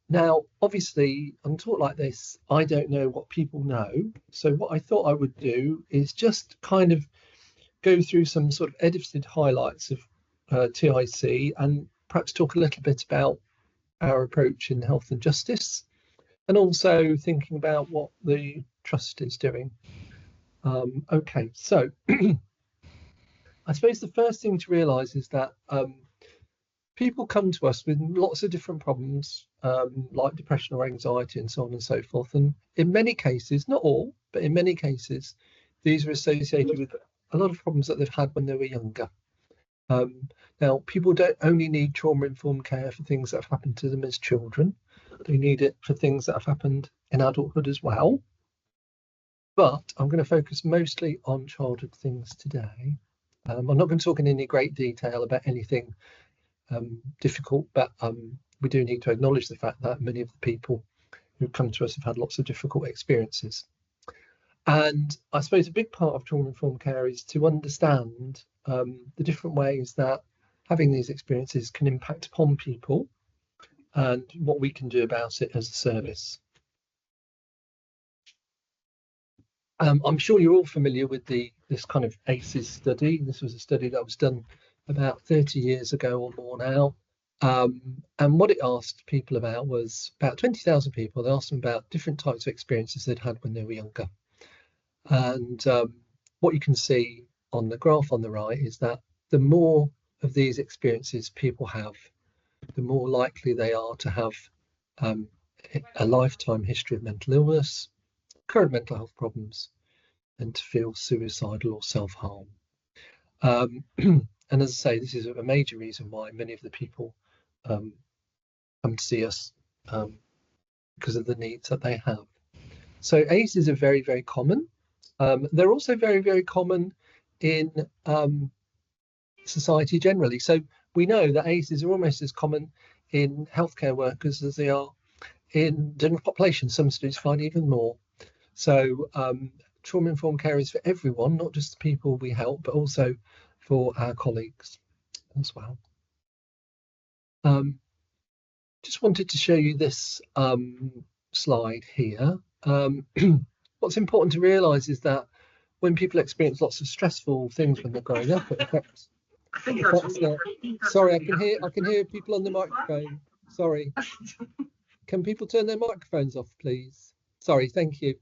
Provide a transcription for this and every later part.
Now, obviously, on talk like this, I don't know what people know. So what I thought I would do is just kind of go through some sort of edited highlights of TIC and perhaps talk a little bit about our approach in health and justice, and also thinking about what the trust is doing. Okay, so I suppose the first thing to realise is that people come to us with lots of different problems, like depression or anxiety and so on and so forth. And in many cases, not all, but in many cases, these are associated with a lot of problems that they've had when they were younger. Now, people don't only need trauma-informed care for things that have happened to them as children. They need it for things that have happened in adulthood as well. But I'm going to focus mostly on childhood things today. I'm not going to talk in any great detail about anything difficult, but we do need to acknowledge the fact that many of the people who come to us have had lots of difficult experiences. And I suppose a big part of trauma-informed care is to understand the different ways that having these experiences can impact upon people and what we can do about it as a service. I'm sure you're all familiar with this kind of ACEs study. This was a study that was done about 30 years ago or more now. And what it asked people about was about 20,000 people. They asked them about different types of experiences they'd had when they were younger. And what you can see on the graph on the right is that the more of these experiences people have, the more likely they are to have a lifetime history of mental illness, current mental health problems, and to feel suicidal or self-harm. And as I say, this is a major reason why many of the people come to see us because of the needs that they have. So ACEs are very, very common. They're also very, very common in society generally. So we know that ACEs are almost as common in healthcare workers as they are in general population. Some studies find even more. So trauma-informed care is for everyone, not just the people we help, but also for our colleagues as well. Just wanted to show you this slide here. What's important to realise is that when people experience lots of stressful things when they're growing up, it affects sorry, I can hear people on the microphone. Sorry. Can people turn their microphones off, please? Sorry, thank you.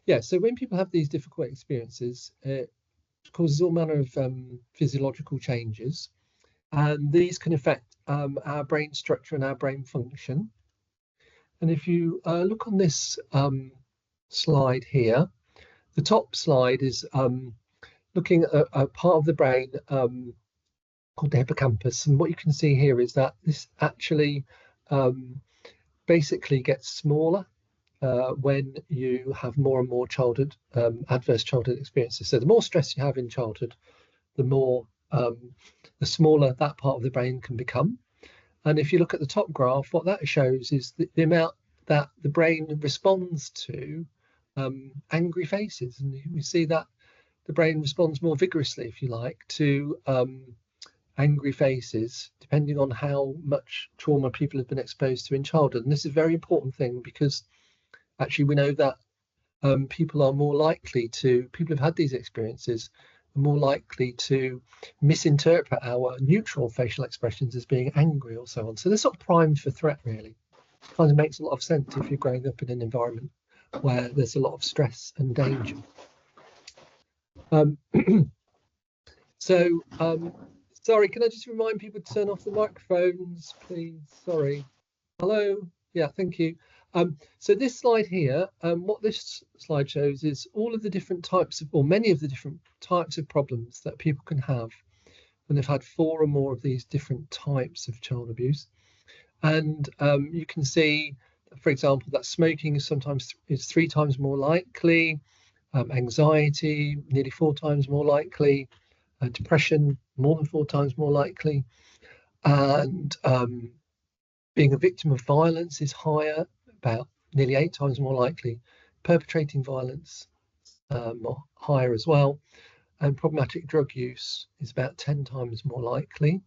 Yeah, so when people have these difficult experiences, it causes all manner of physiological changes, and these can affect our brain structure and our brain function. And if you look on this slide here, the top slide is looking at a part of the brain called the hippocampus, and what you can see here is that this actually basically gets smaller when you have more and more childhood adverse childhood experiences. So the more stress you have in childhood, the more the smaller that part of the brain can become. And if you look at the top graph, what that shows is the amount that the brain responds to angry faces, and we see that the brain responds more vigorously, if you like, to angry faces, depending on how much trauma people have been exposed to in childhood. And this is a very important thing, because actually we know that people who've had these experiences are more likely to misinterpret our neutral facial expressions as being angry or so on. So they're sort of primed for threat, really. It kind of makes a lot of sense if you're growing up in an environment where there's a lot of stress and danger. Sorry, can I just remind people to turn off the microphones, please? Sorry. Hello? Yeah, thank you. So this slide here, what this slide shows is all of the different types of, or many of the different types of problems that people can have when they've had 4 or more of these different types of child abuse. And you can see, for example, that smoking is 3 times more likely, anxiety nearly 4 times more likely, depression more than 4 times more likely, and being a victim of violence is higher, about nearly 8 times more likely, perpetrating violence higher as well, and problematic drug use is about 10 times more likely.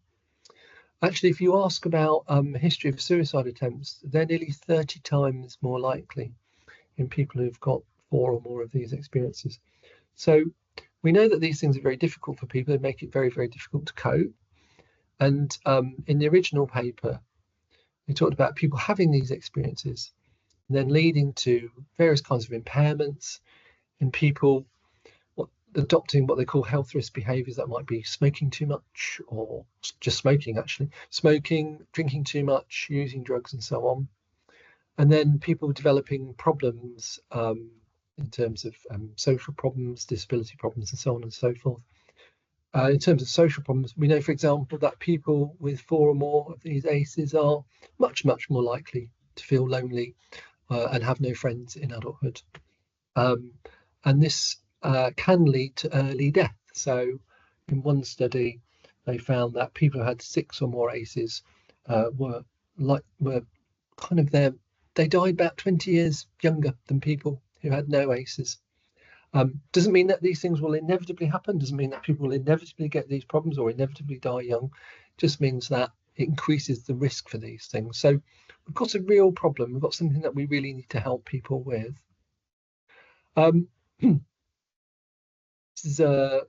Actually, if you ask about history of suicide attempts, they're nearly 30 times more likely in people who've got 4 or more of these experiences. So we know that these things are very difficult for people. They make it very, very difficult to cope. And in the original paper, we talked about people having these experiences and then leading to various kinds of impairments in people adopting what they call health risk behaviours. That might be smoking too much, or just smoking, actually, smoking, drinking too much, using drugs, and so on. And then people developing problems in terms of social problems, disability problems, and so on and so forth. In terms of social problems, we know, for example, that people with 4 or more of these ACEs are much, much more likely to feel lonely and have no friends in adulthood. And this can lead to early death. So in one study, they found that people who had 6 or more ACEs were kind of they died about 20 years younger than people who had no ACEs. Doesn't mean that these things will inevitably happen, doesn't mean that people will inevitably get these problems or inevitably die young. It just means that it increases the risk for these things. So we've got a real problem. We've got something that we really need to help people with. This is a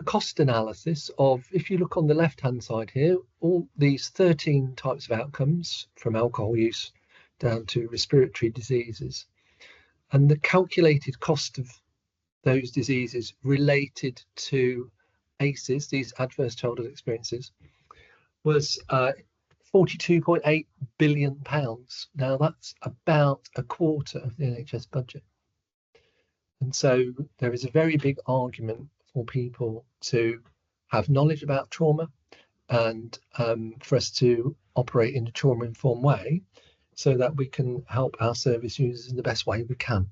cost analysis of, if you look on the left-hand side here, all these 13 types of outcomes from alcohol use down to respiratory diseases, and the calculated cost of those diseases related to ACEs, these adverse childhood experiences, was £42.8 billion. Now that's about a quarter of the NHS budget. And so there is a very big argument for people to have knowledge about trauma and for us to operate in a trauma-informed way so that we can help our service users in the best way we can.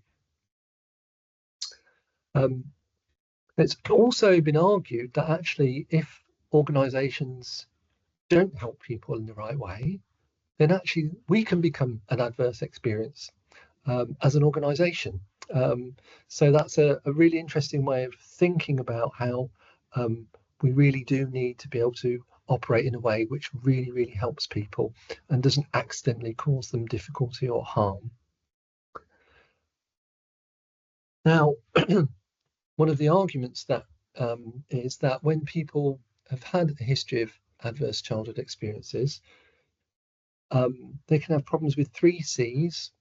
It's also been argued that actually if organisations don't help people in the right way, then actually we can become an adverse experience as an organisation. So that's a really interesting way of thinking about how we really do need to be able to operate in a way which really, really helps people and doesn't accidentally cause them difficulty or harm. Now, one of the arguments that is that when people have had a history of adverse childhood experiences, they can have problems with 3 C's.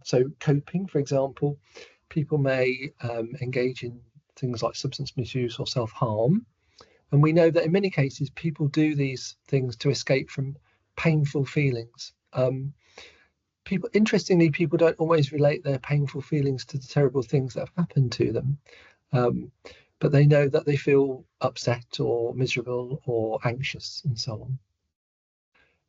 So coping, for example, people may engage in things like substance misuse or self-harm. And we know that in many cases, people do these things to escape from painful feelings. Interestingly, people don't always relate their painful feelings to the terrible things that have happened to them. But they know that they feel upset or miserable or anxious and so on.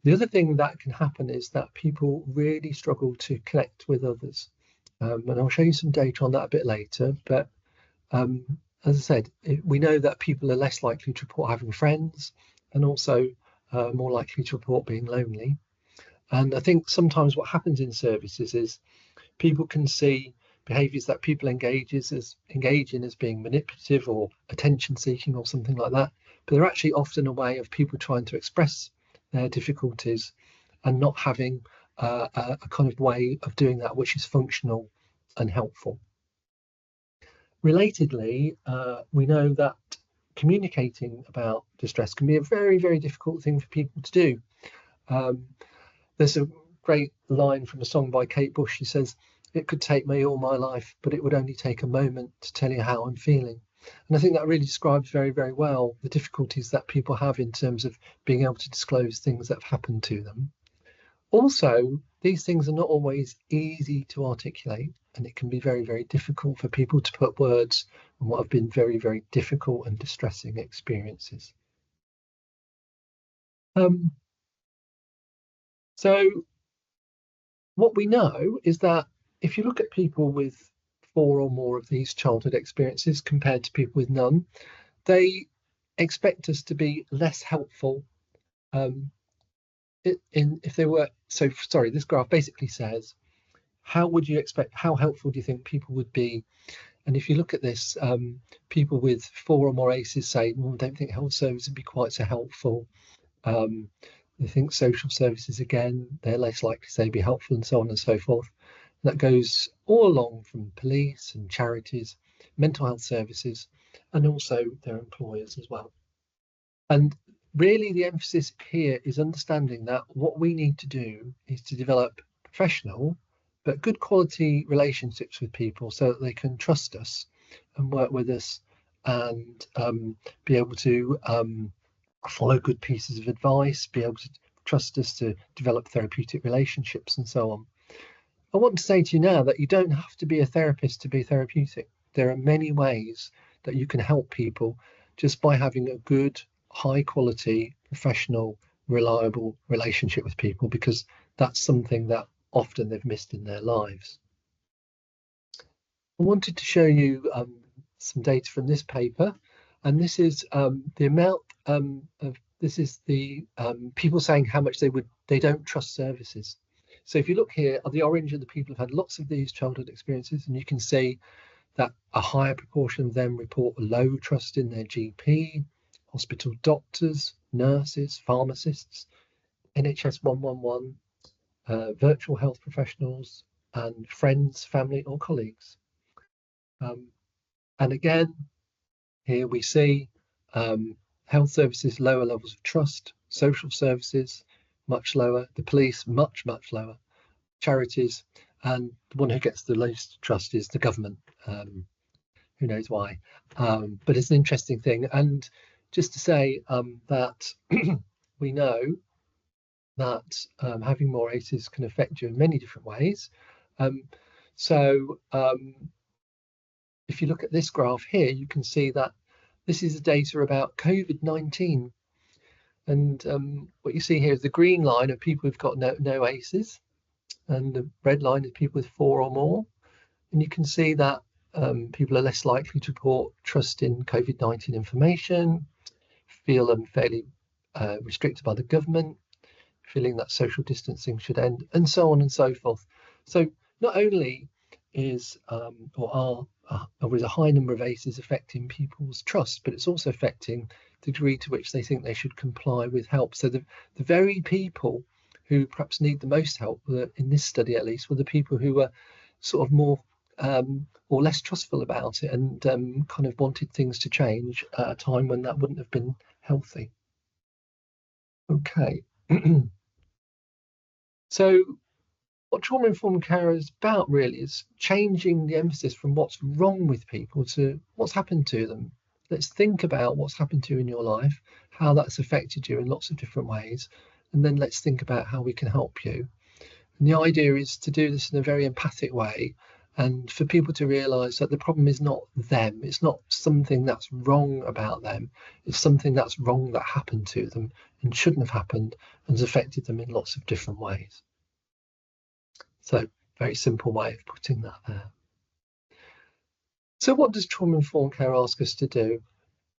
The other thing that can happen is that people really struggle to connect with others. And I'll show you some data on that a bit later. But as I said, we know that people are less likely to report having friends and also more likely to report being lonely. And I think sometimes what happens in services is people can see behaviours that people engage in as being manipulative or attention seeking or something like that. But they're actually often a way of people trying to express their difficulties and not having a kind of way of doing that which is functional and helpful. Relatedly, we know that communicating about distress can be a very, very difficult thing for people to do. There's a great line from a song by Kate Bush. She says, "It could take me all my life, but it would only take a moment to tell you how I'm feeling." And I think that really describes very, very well the difficulties that people have in terms of being able to disclose things that have happened to them. Also, these things are not always easy to articulate, and it can be very, very difficult for people to put words on what have been very, very difficult and distressing experiences. So what we know is that if you look at people with 4 or more of these childhood experiences compared to people with none, they expect us to be less helpful if they were. So sorry, this graph basically says, how helpful do you think people would be? And if you look at this, people with 4 or more ACEs say, well, I don't think health service would be quite so helpful. They think social services, again, they're less likely to say be helpful, and so on and so forth. That goes all along from police and charities, mental health services, and also their employers as well. And really the emphasis here is understanding that what we need to do is to develop professional but good quality relationships with people so that they can trust us and work with us and be able to follow good pieces of advice, be able to trust us to develop therapeutic relationships and so on. I want to say to you now that you don't have to be a therapist to be therapeutic. There are many ways that you can help people just by having a good, high quality, professional, reliable relationship with people, because that's something that often they've missed in their lives. I wanted to show you some data from this paper, and this is the amount of this is the people saying how much they don't trust services. So if you look here, the orange are the people who've had lots of these childhood experiences, and you can see that a higher proportion of them report low trust in their GP, hospital doctors, nurses, pharmacists, NHS 111, virtual health professionals, and friends, family, or colleagues. And again, here we see health services, lower levels of trust, social services, much lower, the police, much, much lower, charities, and the one who gets the least trust is the government. Who knows why? But it's an interesting thing. And just to say that we know that having more ACEs can affect you in many different ways. If you look at this graph here, you can see that this is the data about COVID-19. And what you see here is the green line of people who've got no ACEs, and the red line is people with 4 or more. And you can see that people are less likely to report trust in COVID-19 information, feel unfairly restricted by the government, feeling that social distancing should end, and so on and so forth. So not only is is a high number of ACEs affecting people's trust, but it's also affecting the degree to which they think they should comply with help. So the very people who perhaps need the most help, in this study at least, were the people who were sort of more or less trustful about it, and kind of wanted things to change at a time when that wouldn't have been healthy. Okay. So what trauma-informed care is about really is changing the emphasis from what's wrong with people to what's happened to them. Let's think about what's happened to you in your life, how that's affected you in lots of different ways, and then let's think about how we can help you. And the idea is to do this in a very empathic way, and for people to realise that the problem is not them, it's not something that's wrong about them, it's something that's wrong that happened to them and shouldn't have happened and has affected them in lots of different ways. So, very simple way of putting that there. So what does trauma-informed care ask us to do?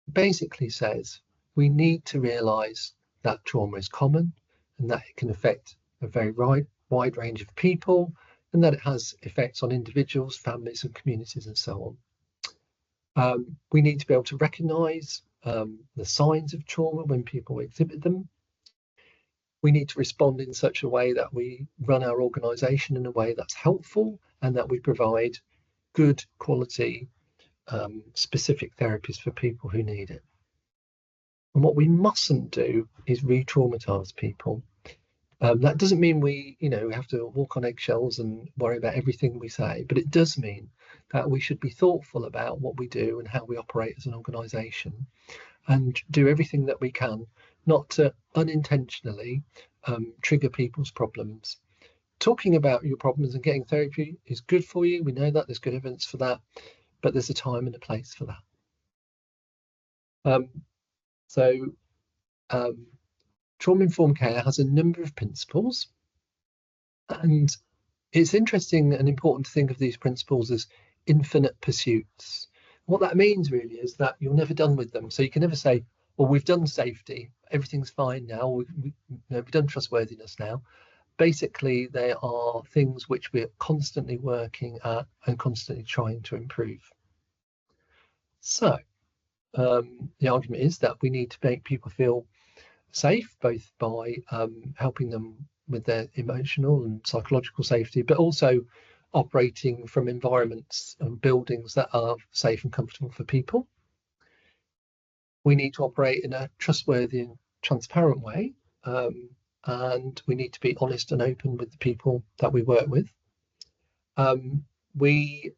It basically says we need to realise that trauma is common and that it can affect a very wide range of people, and that it has effects on individuals, families and communities and so on. We need to be able to recognise the signs of trauma when people exhibit them. We need to respond in such a way that we run our organisation in a way that's helpful and that we provide good quality specific therapies for people who need it. And what we mustn't do is re-traumatise people. That doesn't mean we have to walk on eggshells and worry about everything we say, but it does mean that we should be thoughtful about what we do and how we operate as an organisation, and do everything that we can not to unintentionally trigger people's problems. Talking about your problems and getting therapy is good for you. We know that, there's good evidence for that, but there's a time and a place for that. Trauma-informed care has a number of principles, and it's interesting and important to think of these principles as infinite pursuits. What that means really is that you're never done with them. So you can never say, well, we've done safety, everything's fine now, we've done trustworthiness now. Basically, they are things which we're constantly working at and constantly trying to improve. So the argument is that we need to make people feel safe, both by helping them with their emotional and psychological safety, but also operating from environments and buildings that are safe and comfortable for people. We need to operate in a trustworthy and transparent way, and we need to be honest and open with the people that we work with. We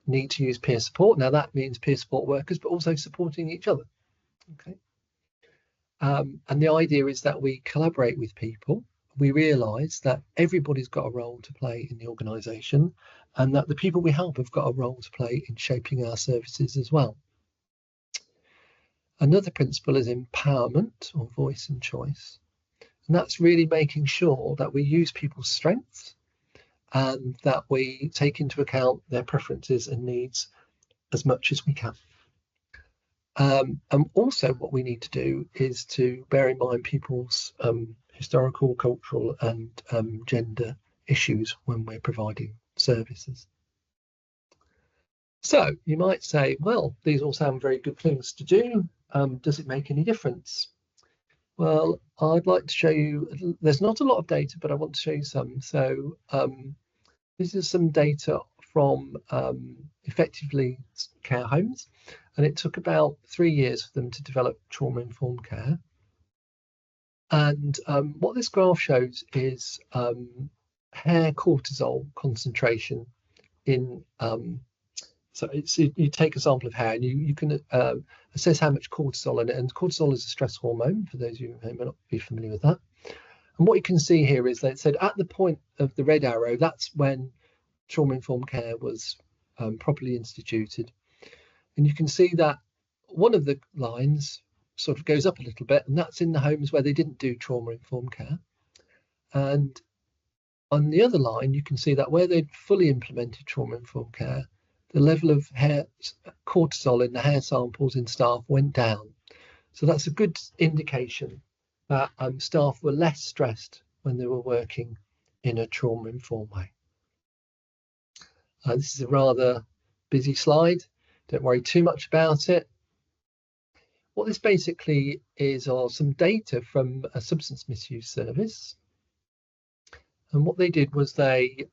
need to use peer support. Now that means peer support workers, but also supporting each other. Okay. And the idea is that we collaborate with people. We realise that everybody's got a role to play in the organisation, and that the people we help have got a role to play in shaping our services as well. Another principle is empowerment, or voice and choice. And that's really making sure that we use people's strengths and that we take into account their preferences and needs as much as we can. And also what we need to do is to bear in mind people's historical, cultural and gender issues when we're providing services. So you might say, well, these all sound very good things to do. Does it make any difference? Well, I'd like to show you, there's not a lot of data, but I want to show you some. So this is some data from effectively care homes, and it took about 3 years for them to develop trauma-informed care. And what this graph shows is hair cortisol concentration in so you take a sample of hair and you can assess how much cortisol in it, and cortisol is a stress hormone for those of you who may not be familiar with that. And what you can see here is that it said at the point of the red arrow, that's when trauma-informed care was properly instituted. And you can see that one of the lines sort of goes up a little bit, and that's in the homes where they didn't do trauma-informed care. And on the other line, you can see that where they'd fully implemented trauma-informed care, the level of hair cortisol in the hair samples in staff went down. So that's a good indication that staff were less stressed when they were working in a trauma-informed way. This is a rather busy slide. Don't worry too much about it. What this basically is are some data from a substance misuse service. And what they did was they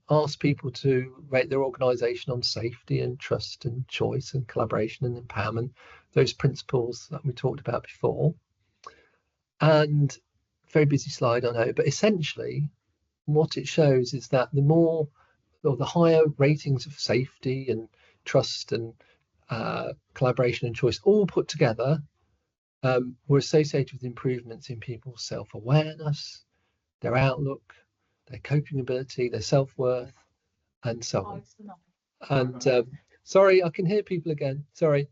asked people to rate their organisation on safety and trust and choice and collaboration and empowerment, those principles that we talked about before. And very busy slide, I know, but essentially what it shows is that the more or the higher ratings of safety and trust and collaboration and choice all put together were associated with improvements in people's self-awareness, their outlook, their coping ability, their self-worth, and so on. And sorry, I can hear people again. Sorry.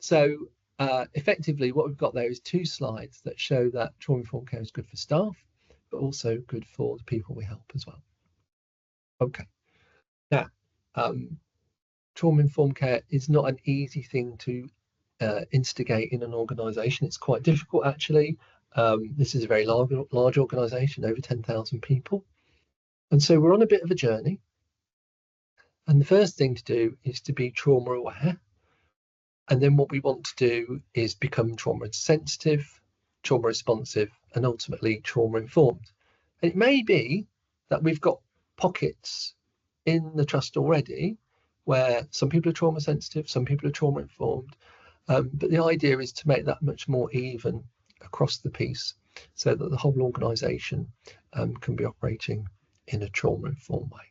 So effectively, what we've got there is 2 slides that show that trauma-informed care is good for staff, but also good for the people we help as well. Okay. Now, trauma-informed care is not an easy thing to instigate in an organisation. It's quite difficult, actually. This is a very large organisation, over 10,000 people. And so we're on a bit of a journey. And the first thing to do is to be trauma aware. And then what we want to do is become trauma sensitive, trauma responsive, and ultimately trauma informed. And it may be that we've got pockets in the trust already where some people are trauma sensitive, some people are trauma informed. But the idea is to make that much more even across the piece so that the whole organisation can be operating in a trauma informed way.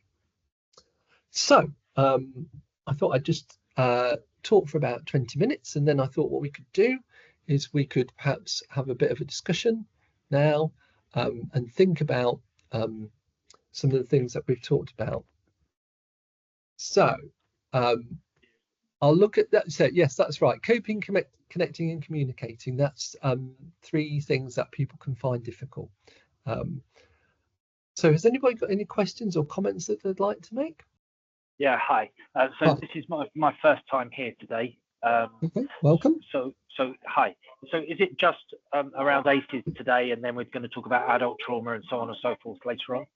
So I thought I'd just talk for about 20 minutes, and then I thought what we could do is we could perhaps have a bit of a discussion now and think about some of the things that we've talked about. So I'll look at that. So yes, that's right. Coping, connecting and communicating. That's 3 things that people can find difficult. So has anybody got any questions or comments that they'd like to make? Yeah, hi. So this is my first time here today. Okay, welcome. So hi. So is it just around ACEs today, and then we're going to talk about adult trauma and so on and so forth later on?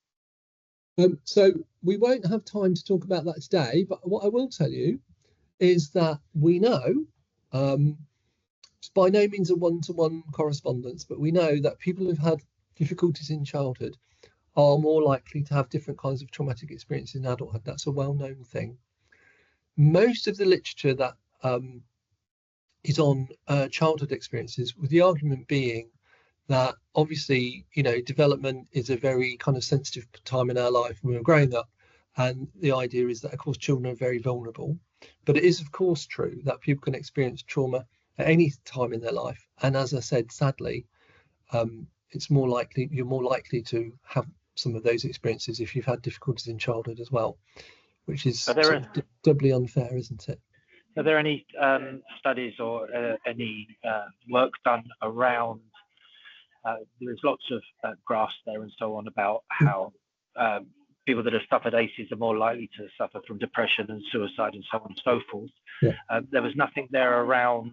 So we won't have time to talk about that today, but what I will tell you is that we know It's by no means a one-to-one correspondence, but we know that people who've had difficulties in childhood are more likely to have different kinds of traumatic experiences in adulthood. That's a well-known thing. Most of the literature that is on childhood experiences, with the argument being that obviously, development is a very kind of sensitive time in our life when we're growing up. And the idea is that, of course, children are very vulnerable. But it is, of course, true that people can experience trauma at any time in their life. And as I said, sadly, you're more likely to have some of those experiences if you've had difficulties in childhood as well, which is doubly unfair, isn't it? Are there any studies or any work done around, there's lots of graphs there and so on about how people that have suffered ACEs are more likely to suffer from depression and suicide and so on and so forth. Yeah. There was nothing there around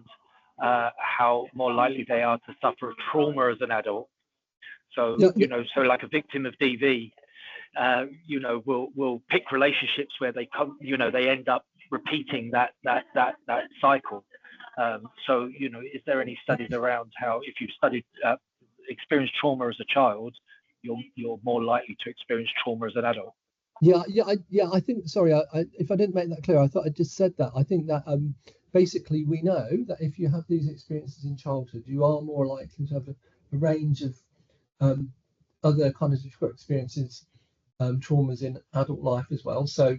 how more likely they are to suffer trauma as an adult. So, so like a victim of DV, will pick relationships where they come, they end up repeating that cycle. So, is there any studies around how if you've studied experienced trauma as a child, you're more likely to experience trauma as an adult? I think, sorry, if I didn't make that clear, I thought I just said that. I think that basically we know that if you have these experiences in childhood, you are more likely to have a range of other kind of difficult experiences, traumas in adult life as well. So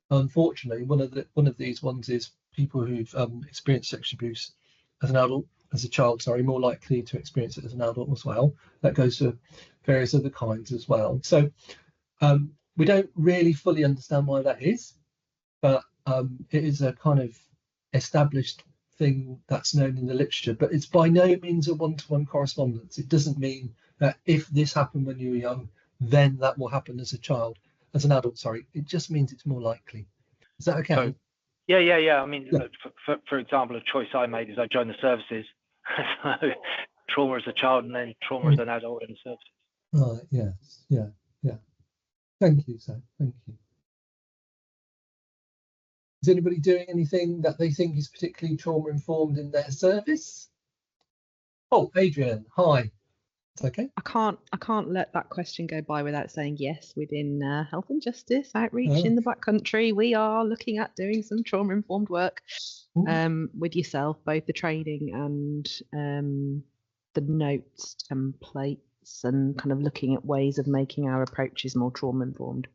unfortunately, one of these ones is people who've experienced sexual abuse as a child, more likely to experience it as an adult as well. That goes to various other kinds as well. So we don't really fully understand why that is, but it is a kind of established thing that's known in the literature, but it's by no means a one-to-one correspondence. It doesn't mean that if this happened when you were young, then that will happen as an adult. It just means it's more likely. Is that okay? So, yeah. I mean, for example, a choice I made is I joined the services. So, trauma as a child and then trauma as an adult in the services. Right. Yes. Yeah. Thank you, sir. Thank you. Is anybody doing anything that they think is particularly trauma informed in their service? Oh, Adrian, hi. It's okay. I can't let that question go by without saying yes. Within health and justice outreach in the Black Country, we are looking at doing some trauma informed work with yourself, both the training and the notes templates, and kind of looking at ways of making our approaches more trauma informed.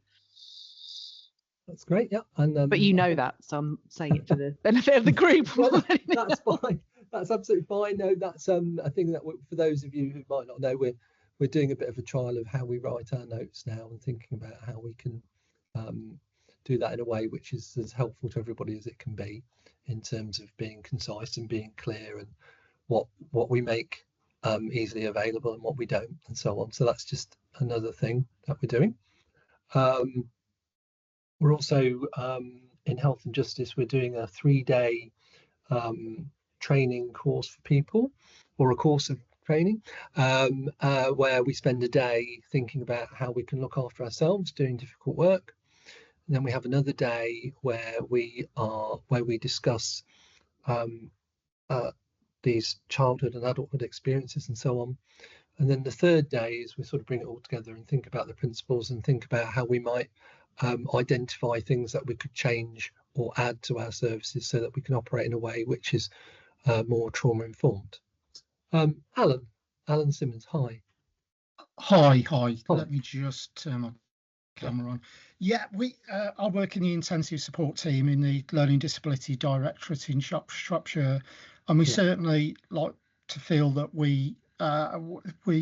That's great, yeah. And but that, so I'm saying it for the benefit of the group. That's fine. That's absolutely fine. No, that's a thing that for those of you who might not know, we're doing a bit of a trial of how we write our notes now and thinking about how we can do that in a way which is as helpful to everybody as it can be in terms of being concise and being clear, and what we make easily available and what we don't, and so on. So that's just another thing that we're doing. We're also in health and justice, we're doing a 3-day training course for people, or a course of training, where we spend a day thinking about how we can look after ourselves doing difficult work. And then we have another day where we discuss these childhood and adulthood experiences and so on. And then the third day is we sort of bring it all together and think about the principles and think about how we might identify things that we could change or add to our services so that we can operate in a way which is more trauma informed. Alan Simmons, hi. Hi. Let me just turn my camera on. Yeah, we I work in the intensive support team in the Learning Disability Directorate in Shropshire, and we certainly like to feel that we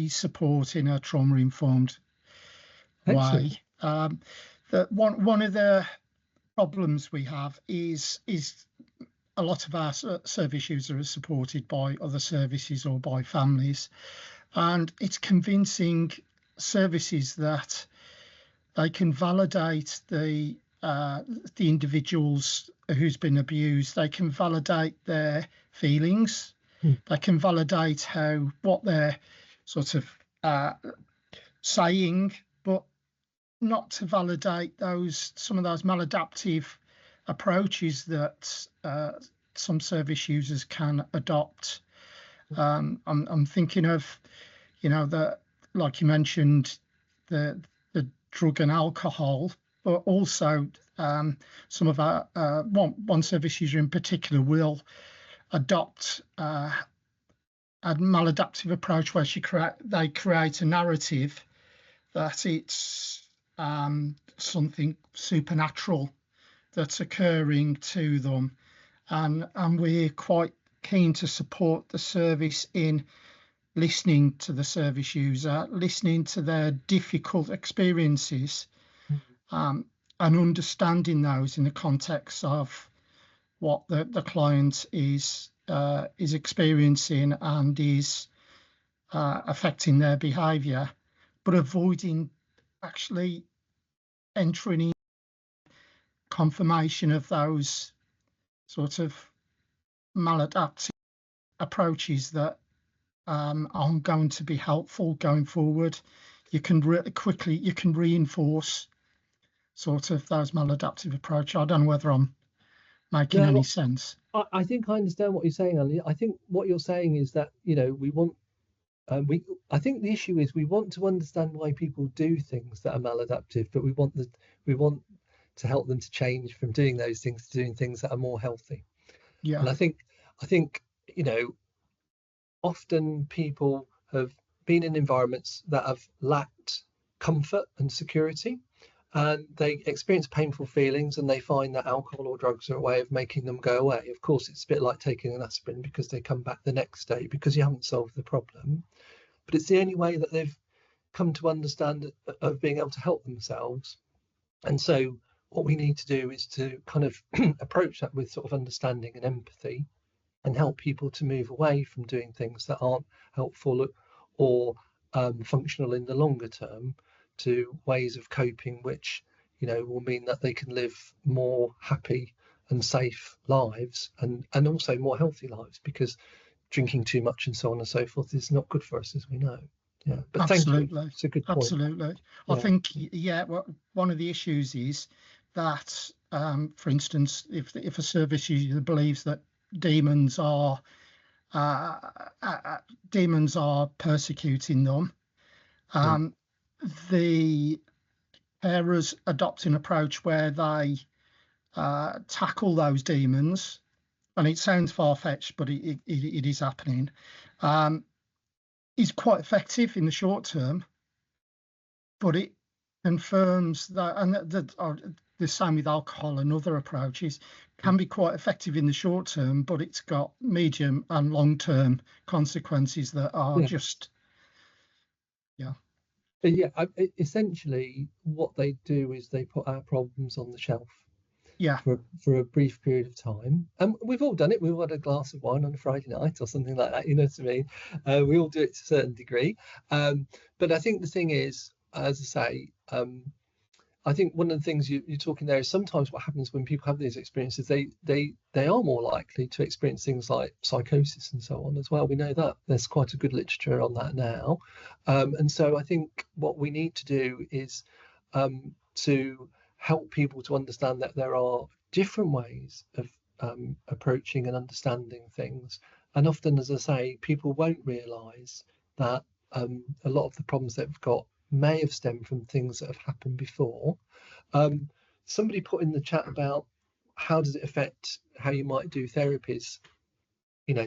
support in a trauma informed way. That one of the problems we have is a lot of our service users are supported by other services or by families, and it's convincing services that they can validate the individuals who's been abused. They can validate their feelings. They can validate what they're sort of saying, but not to validate some of those maladaptive approaches that some service users can adopt. I'm thinking of, the, like you mentioned, the drug and alcohol, but also some of our one service user in particular will adopt a maladaptive approach where they create a narrative that it's something supernatural that's occurring to them, and we're quite keen to support the service in listening to the service user, listening to their difficult experiences, and understanding those in the context of what the client is experiencing and is affecting their behaviour, but avoiding actually entering in confirmation of those sort of maladaptive approaches that aren't going to be helpful going forward. You can really quickly reinforce sort of those maladaptive approach. I don't know whether I'm making any sense. I think I understand what you're saying, Ali. I think what you're saying is that we want I think the issue is we want to understand why people do things that are maladaptive, but we want to help them to change from doing those things to doing things that are more healthy. Yeah. And I think often people have been in environments that have lacked comfort and security, and they experience painful feelings, and they find that alcohol or drugs are a way of making them go away. Of course, it's a bit like taking an aspirin, because they come back the next day because you haven't solved the problem. But it's the only way that they've come to understand of being able to help themselves. And so what we need to do is to kind of approach that with sort of understanding and empathy, and help people to move away from doing things that aren't helpful or functional in the longer term, to ways of coping which will mean that they can live more happy and safe lives, and also more healthy lives, because drinking too much and so on and so forth is not good for us, as we know. Yeah, but absolutely. Thank you. It's a good point. Absolutely. Yeah. I think one of the issues is that, for instance, if a service user believes that demons are persecuting them, the carers adopt an approach where they tackle those demons, and it sounds far-fetched, but it is happening, is quite effective in the short term, but it confirms that, and the same with alcohol and other approaches, can be quite effective in the short term, but it's got medium and long-term consequences that are essentially what they do is they put our problems on the shelf yeah for a brief period of time, and we've all done it. We've had a glass of wine on a Friday night or something like that, you know what I mean. We all do it to a certain degree, but I think the thing is, as I say, I think one of the things you're talking there is sometimes what happens when people have these experiences, they are more likely to experience things like psychosis and so on as well. We know that there's quite a good literature on that now, and so I think what we need to do is to help people to understand that there are different ways of approaching and understanding things. And often, as I say, people won't realise that a lot of the problems they've got may have stemmed from things that have happened before. Somebody put in the chat about how does it affect how you might do therapies,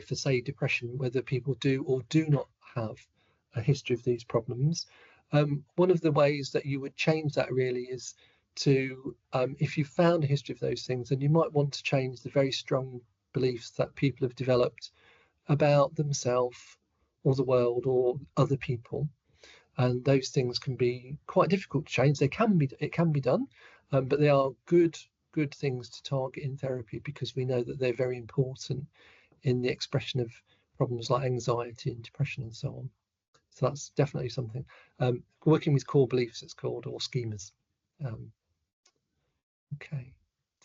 for say depression, whether people do or do not have a history of these problems. One of the ways that you would change that really is to, if you found a history of those things, then you might want to change the very strong beliefs that people have developed about themselves or the world or other people. And those things can be quite difficult to change. It can be done, but they are good things to target in therapy, because we know that they're very important in the expression of problems like anxiety and depression and so on. So that's definitely something. Working with core beliefs, it's called, or schemas. Okay.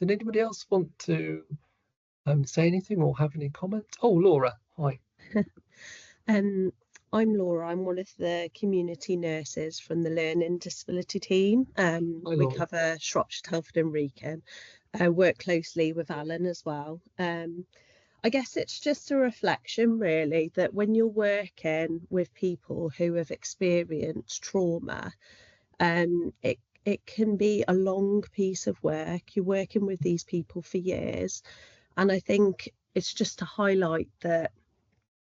Did anybody else want to say anything or have any comments? Oh, Laura, hi. I'm Laura. I'm one of the community nurses from the Learning Disability team. We cover Shropshire, Telford and Wrekin. I work closely with Alan as well. I guess it's just a reflection, really, that when you're working with people who have experienced trauma, it can be a long piece of work. You're working with these people for years, and I think it's just to highlight that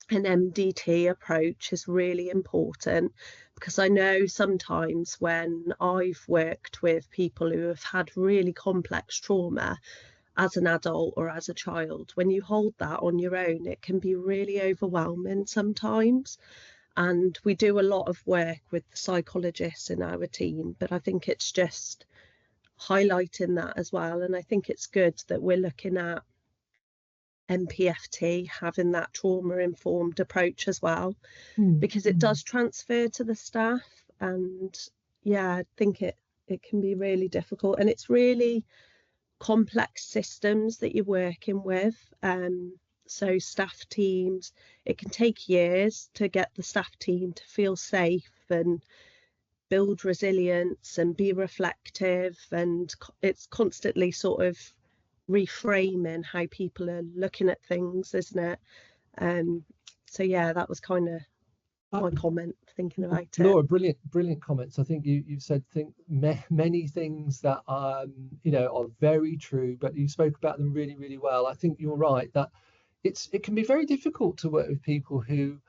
an MDT approach is really important, because I know sometimes when I've worked with people who have had really complex trauma as an adult or as a child, when you hold that on your own, it can be really overwhelming sometimes. And we do a lot of work with the psychologists in our team, but I think it's just highlighting that as well. And I think it's good that we're looking at MPFT having that trauma-informed approach as well, because it does transfer to the staff. And yeah, I think it can be really difficult, and it's really complex systems that you're working with. So staff teams, it can take years to get the staff team to feel safe and build resilience and be reflective, and it's constantly sort of reframing how people are looking at things, isn't it? So yeah, that was kind of my comment thinking about it. Laura, brilliant comments. I think you've said many things that are very true, but you spoke about them really well. I think you're right that it can be very difficult to work with people who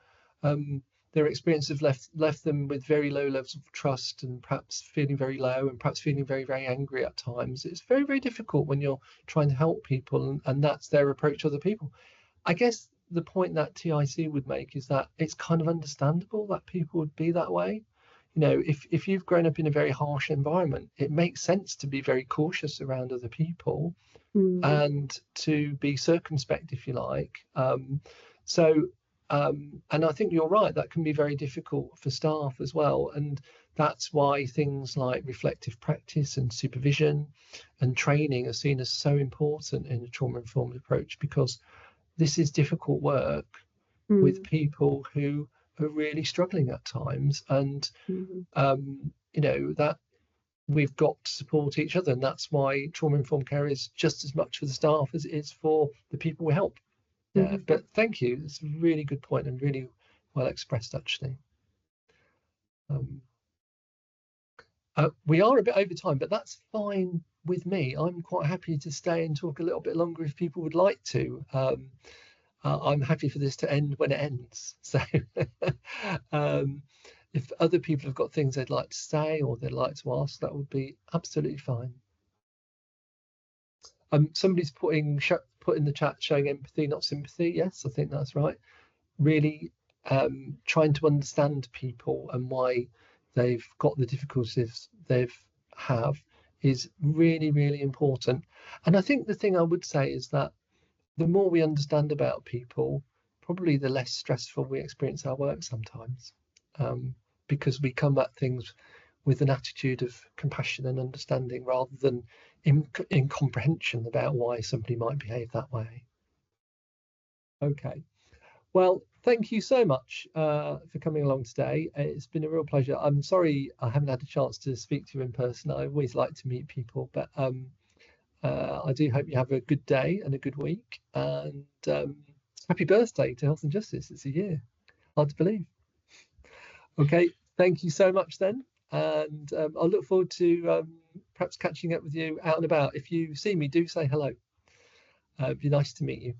their experience have left them with very low levels of trust, and perhaps feeling very low, and perhaps feeling very angry at times. It's very difficult when you're trying to help people, and that's their approach to other people. I guess the point that TIC would make is that it's kind of understandable that people would be that way. If you've grown up in a very harsh environment, it makes sense to be very cautious around other people and to be circumspect, if you like. And I think you're right, that can be very difficult for staff as well. And that's why things like reflective practice and supervision and training are seen as so important in a trauma-informed approach, because this is difficult work with people who are really struggling at times. And, that we've got to support each other. And that's why trauma-informed care is just as much for the staff as it is for the people we help. Yeah, but thank you. It's a really good point and really well expressed, actually. We are a bit over time, but that's fine with me. I'm quite happy to stay and talk a little bit longer if people would like to. I'm happy for this to end when it ends. So if other people have got things they'd like to say or they'd like to ask, that would be absolutely fine. Somebody's put in the chat showing empathy, not sympathy. Yes, I think that's right. Really trying to understand people and why they've got the difficulties they've have is really important. And I think the thing I would say is that the more we understand about people, probably the less stressful we experience our work sometimes, because we come at things with an attitude of compassion and understanding rather than incomprehension about why somebody might behave that way. Okay, well, thank you so much for coming along today. It's been a real pleasure. I'm sorry I haven't had a chance to speak to you in person. I always like to meet people, but I do hope you have a good day and a good week, and happy birthday to Health and Justice. It's a year, hard to believe. Okay, thank you so much then, and I look forward to perhaps catching up with you out and about. If you see me, do say hello. It'd be nice to meet you.